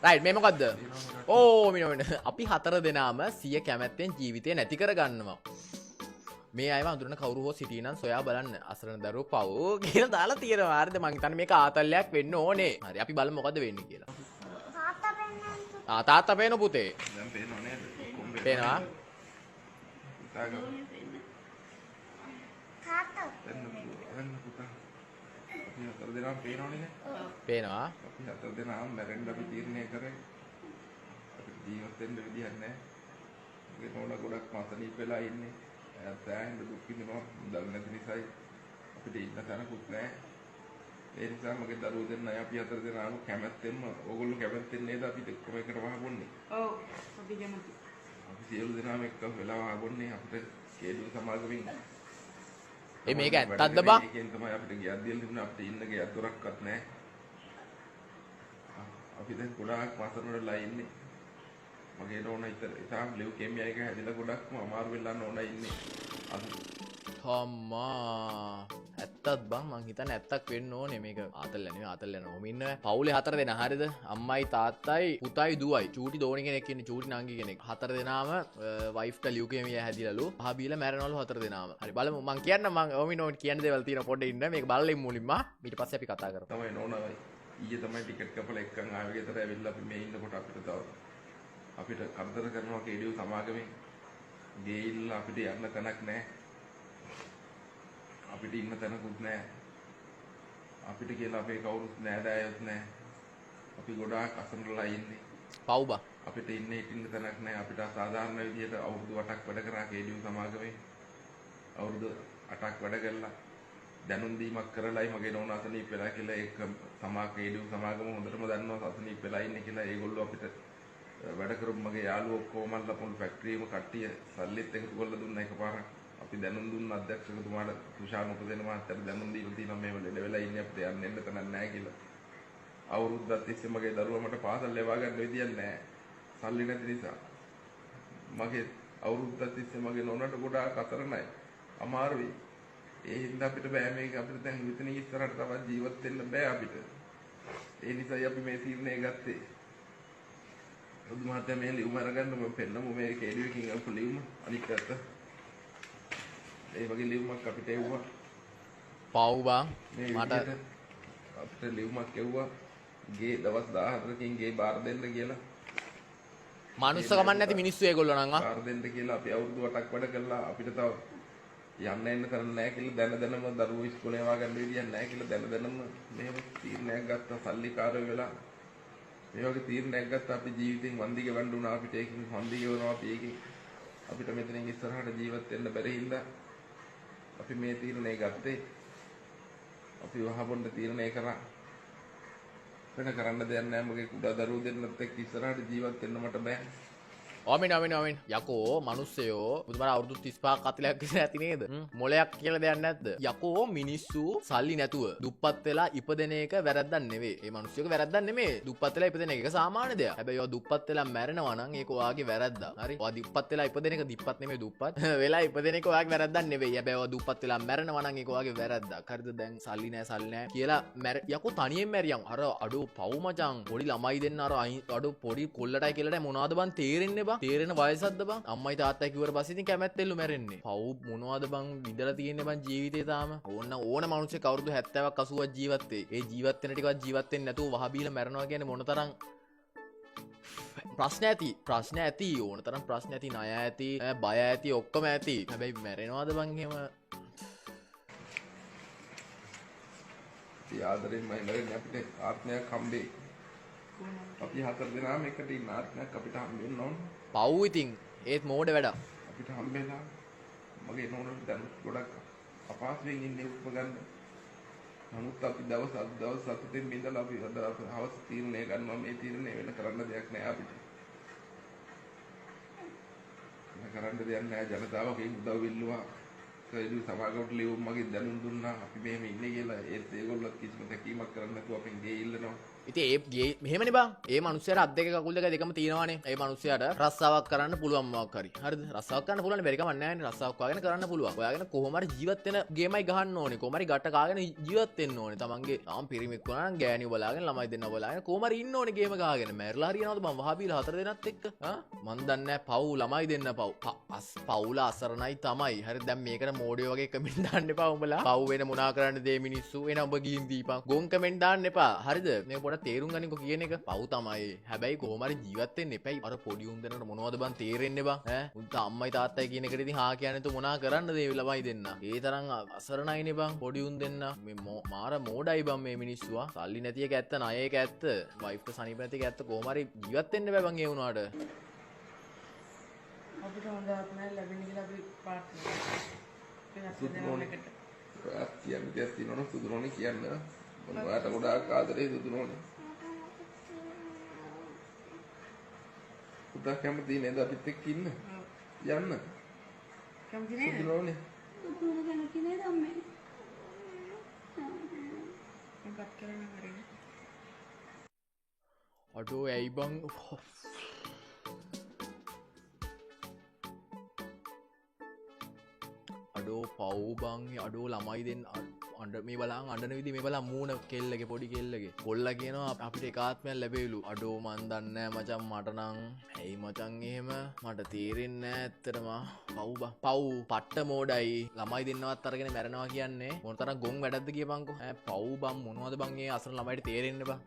Right මේ මොකද්ද? ඕ මිනෝන අපි හතර දෙනාම සිය කැමැත්තෙන් ජීවිතය නැති කර ගන්නවා. මේ අයව අඳුරන කවුරු හෝ සිටිනම් සොයා බලන්න අසරණ දරුවෝ පව් කියලා දාලා තියෙනවා. හරිද? මං හිතන්නේ මේක ආතල්ලයක් වෙන්න ඕනේ. හරි අපි බලමු මොකද්ද වෙන්නේ කියලා. තාත්තා පෙන්නන්න. තාත්තා පේන පුතේ. දැන් පේනව නේද? පේනවා. පුතාගේ තාත්තා. දැන් පුතා. අපි හතර දෙනාම පේනවනේ නේ? පේනවා. අපි හතර දෙනාම මැරෙන්න අපි තීරණය කරේ. අපිට ජීවත් වෙන්න විදිහක් නැහැ. ඒ නෝනා ගොඩක් මාතලීප වෙලා ඉන්නේ. එයාත් ඇහෙන්න දුක් විඳිනවා. මුදල් නැති නිසායි අපිට ඉන්න තැනකුත් නැහැ. ඒ නිසා මගේ දරුවෝ දෙන්නයි අපි හතර දෙනාම කැමැත්තෙන්ම ඕගොල්ලෝ කැමැත්තෙන් නේද අපිට එක්කම එකට වහගොන්නේ. ඔව් අපි කැමති. අපි සියලු දෙනාම එක්ක වෙලා වහගොන්නේ අපිට කේඩු සමාගමින්. ඒ මේක ඇත්තක්ද බං? ඒකෙන් තමයි අපිට ගියක් දෙන්න තිබුණේ. අපිට ඉන්න ගියක් දොරක්වත් නැහැ. අපි දැන් ගොඩාක් මාසවලලා ඉන්නේ. මගේ නෝනා ඉතාලි ලියුකේමියා එක හැදිලා ගොඩක්ම අමාරු වෙලා නෝනා ඉන්නේ. අම්මා ඇත්තත් බං මං හිතන්නේ ඇත්තක් වෙන්න ඕනේ මේක ආතල්ල නෙවෙයි ආතල්ල නෝම ඉන්නවා පවුලේ හතර දෙනා හරියද අම්මයි තාත්තයි පුතයි දුවයි චූටි දෝණි කෙනෙක් ඉන්නේ චූටි නංගි කෙනෙක් හතර දෙනාම වයිෆ්ට ලියුකේමියා හැදිලාලු පහ බීලා මැරෙනවලු හතර දෙනාම හරි බලමු මං කියන්න මං ඔමිනෝ කියන්න දේවල් තියෙන පොඩ්ඩේ ඉන්න මේක බලලා මුලින්ම ඊට පස්සේ අපි කතා කරමු තමයි නෝනා ඊයේ තමයි ටිකට් කපලා එක්කන් ආවේ ගෙදර ඇවිල්ලා අපි මේ ඉන්නකොට අපිට තව අපිට කරදර කරනවා කේඩියු සමාගමෙන් ගෙයිල්ල අපිට යන්න තැනක් නැහැ අපිට ඉන්න තැනකුත් නැහැ අපිට කියලා අපේ කවුරුත් නෑදෑයොත් නැහැ අපි ගොඩාක් අසරණලා ඉන්නේ පව් බං අපිට ඉන්න තැනක් නැහැ අපිට අසාධාරණ විදියට අවුරුදු 8ක් වැඩ කරා කේඩියු සමාගමේ අවුරුදු 8ක් වැඩ කළා දැනුම් දීමක් කරලායි මගේ නෝනා අසනීප වෙලා කියලා ඒක කේඩියු සමාගම හොඳටම දන්නවා අසනීප වෙලා ඉන්නේ කියලා ඒගොල්ලෝ අපිට වැඩ කරපු මගේ යාළුවෝ කොහොමද පොල් ෆැක්ටරියේම කට්ටිය සල්ලිත් එකතු කරලා දුන්නා එකපාරක් අපි දැනුම් දුන්න අධ්‍යක්ෂකතුමාට තුෂාර මුතසේන මහත්තයාට දැනුම් දීලා තියෙනවා මේ ලෙඩ වෙලා ඉන්නේ අපිට යන්න එන්න තැනක් නැහැ කියලා. අවුරුද්දක් තිස්සේ මගේ දරුවා මට පාසල් ලැබා ගන්න විදියක් නැහැ. සල්ලි නැති නිසා. මගේ අවුරුද්දක් තිස්සේ මගේ නෝනාට ගොඩාක් අසරණයි. අමාරුයි. ඒ හින්දා අපිට බෑ මේක අපිට දැන් මෙතන ඉස්සරහට තවත් ජීවත් වෙන්න බෑ අපිට. ඒ නිසායි අපි මේ තීරණය ගත්තේ. බුදු මහත්තයා මේ ලියුම අරගන්න මම පෙන්නමු මේ කේඩියු එකකින් අපු ලියුම අනිත් පැත්ත. ඒ වගේ ලියුමක් අපිට එව්වා. පව් බං මට අපිට ලියුමක් එව්වා. ගේ දවස් 14කින් ගේ බාර දෙන්න කියලා. මනුස්සකමක් නැති මිනිස්සු ඒගොල්ලෝ නම් බාර දෙන්න කියලා අපි අවුරුදු 8ක් වැඩ කළා. අපිට තව යන්න එන්න තරම් නැහැ කියලා දැන දැනම දරුවෝ ඉස්කෝලේ යවා ගන්න විදියක් නැහැ කියලා දැන දැනම මෙහෙම තීරණයක් ගත්තා. සල්ලිකාරයෝ වෙලා මේ වගේ තීරණයක් ගත්තා. අපි ජීවිතෙන් වන්දි ගෙවන්න උනා. අපිට ඒකෙන් වන්දි ගෙවනවා අපි ඒකෙන් අපිට මෙතනින් ඉස්සරහට ජීවත් වෙන්න බැරි හින්දා අපි මේ තීරණය ගත්තේ. අපි වහබොන්න තීරණය කරා. වෙන කරන්න දෙයක් නැහැ. මගේ කුඩා දරුවෝ දෙන්නත් එක්ක ඉස්සරහට ජීවත් වෙන්න මට බෑ. ඔමින් යකෝ මනුස්සයෝ බුදුමර අවුරුදු 35ක් 40ක් විතර ඇති නේද? මොලයක් කියලා දෙයක් නැද්ද? යකෝ මිනිස්සු සල්ලි නැතුව දුප්පත් වෙලා ඉපදෙන එක වැරද්දක් නෙවෙයි. ඒ මිනිස්සුක වැරද්දක් නෙමෙයි. දුප්පත් වෙලා ඉපදෙන එක සාමාන්‍ය දෙයක්. හැබැයි ඔය දුප්පත් වෙලා මැරෙනවා නම් ඒක ඔයාගේ වැරද්දක්. හරි? ඔයා දුප්පත් වෙලා ඉපදෙන එක දිප්පත් නෙමෙයි දුප්පත්. වෙලා ඉපදෙන එක ඔයාගේ වැරද්දක් නෙවෙයි. හැබැයි ඔයා දුප්පත් වෙලා මැරෙනවා නම් ඒක ඔයාගේ වැරද්දක්. හරිද? දැන් සල්ලි නැහැ කියලා යකෝ තනියෙන් මැරියන්. අර අඩෝ පව් මචං. පොඩි ළමයි දෙන්න අර අඩෝ පොඩි කොල්ලටයි කියලාට මොනවද බන් තේරෙන්නේ බං? තේරෙන වයසක්ද බං? අම්මයි තාත්තයි කිව්වට පස්සේ ඉතින් කැමැත්තෙල්ලු මැරෙන්නේ. පව් මොනවද බං විඳලා තියෙන්නේ බං ජීවිතේ තාම. ඕන මනුස්සයෙක් අවුරුදු 70ක් 80ක් ජීවත් වෙයි. ඒ ජීවත් වෙන ටිකවත් ජීවත් වෙන්නේ නැතුව වහ බීලා මැරෙනවා කියන්නේ මොනතරම් ප්‍රශ්න ඇති ඕන තරම් ප්‍රශ්න ඇති ණය ඇති බය ඇති ඔක්කොම ඇති. හැබැයි මැරෙනවද බං එහෙම? ආදරෙන් මයිලරේ අපිට ආත්මයක් හම්බෙයි. අපි හතර දෙනාම එකට ඉන්න ආත්මයක් අපිට හම්බෙන්න ඕන. පව් ඉතින් ඒත් මෝඩ වැඩක්. අපිට හම්බෙලා මගේ නෝනට දැන් ගොඩක් අපහසුයෙන් ඉන්නේ උත්ප ගන්න. නමුත් අපි දවස් සතුටින් බින්දලා අපි හවස් තීරණය ගන්නවා. මේ තීරණය වෙන කරන්න දෙයක් නෑ අපිට. කරන්න දෙයක් නෑ. ජනතාවගේ උදව් ඉල්ලුවා. කේඩියු සමාගමට ලියුම් මගේ දැනුම් දුන්නා. අපි මෙහෙම ඉන්නේ කියලා. ඒත් ඒගොල්ලෝ කිසිම තැකීමක් කරන්නේ නැතුව අපෙන් ගේ ඉල්ලනවා. ඉතින් මෙහෙමනේ බං. ඒ මනුස්සයාට අත් දෙක කකුල් දෙක දෙකම තියෙනවානේ. ඒ මනුස්සයාට රස්සාවක් කරන්න පුළුවන් මොකක් හරි. හරිද? රස්සාවක් කරන්න පුළුවන් බැරි කමක් නැහැ නේ. රස්සාවක් වාගෙන කරන්න පුළුවන්. ඔයාගෙන කොහොම හරි ජීවත් වෙන ගේමයි ගහන්න ඕනේ. කොහොම හරි ගැට කාගෙන ජීවත් වෙන්න ඕනේ. තමන්ගේ තාම පිරිමික් වුණා නම් ගෑණිව බලාගෙන ළමයි දෙන්නව බලාගෙන කොහොම හරි ඉන්න ඕනේ ගේම ගහගෙන. මැරලා හරියනවද බං වහබීලා හතර දෙනත් එක්ක? මන් දන්නේ නැහැ පව් ළමයි දෙන්න පව්. පවුල අසරණයි තමයි. හරි දැන් මේකට මෝඩියෝ වගේ කමෙන්ට් දාන්න එපා උඹලා. පව් වෙන මොනා කරන්නද මේ මිනිස්සු? එන උඹ ගිහින් දීපන්. ගොන් කමෙන්ට් දාන්න එපා. හරිද? මේ පොඩ තේරුම් ගනින්කෝ කියන එක. පව් තමයි. හැබැයි කොහොම හරි ජීවත් වෙන්න එපයි. අර පොඩි උන් දෙන්නට මොනවද බං තේරෙන්නේ බං? ඈ උන්ට අම්මයි තාත්තයි කියන එකට ඉතින් හා කියන්නේ තු මොනා කරන්නද මේ ළමයි දෙන්න? ඒ තරම් අසරණයිනේ බං පොඩි උන් දෙන්න. මේ මාර මෝඩයි බං මේ මිනිස්සුවා. සල්ලි නැති එක ඇත්ත, ණය එක ඇත්ත, වයිෆ්ට සනීප නැති එක ඇත්ත. කොහොම හරි ජීවත් වෙන්න බෑ බං ඒ වුණාට. අපිට හොඳ ආත්මයක් ලැබෙන්න කියලා අපි ප්‍රාර්ථනා කරනවා. ඔයාත් කියන්න දෙයක් තියෙනවනම් සුදුනෝනේ කියන්න. මම ඔයාට ගොඩාක් ආදරේ සුදුනෝනේ. උදා කැමති නේද අපිත් එක්ක ඉන්න? යන්න. කැමති නේද? සුදුනෝනේ. සුදුන කැමති නේද අම්මේ? මොකක්ද කරන්න හරිනේ. අඩෝ ඇයි බං අඩෝ පව් බං අඩෝ ළමයි දෙන්න අඬ මේ බලන් අඬන විදිහ මේ බලන් මූණ කෙල්ලගේ පොඩි කෙල්ලගේ කොල්ලා කියනවා අපිට ඒකාත්මයක් ලැබෙයිලු අඩෝ මන් දන්නේ නැහැ මචං මට නම් ඇයි මචං එහෙම මට තේරෙන්නේ නැහැ ඇත්තටම පව් බං පව් පට්ට මෝඩයි ළමයි දෙන්නවත් අරගෙන මැරෙනවා කියන්නේ මොන තරම් ගොන් වැඩක්ද කියපන්කෝ ඈ පව් බං මොනවද බං ඒ අසරණ ළමයිට තේරෙන්නේ බං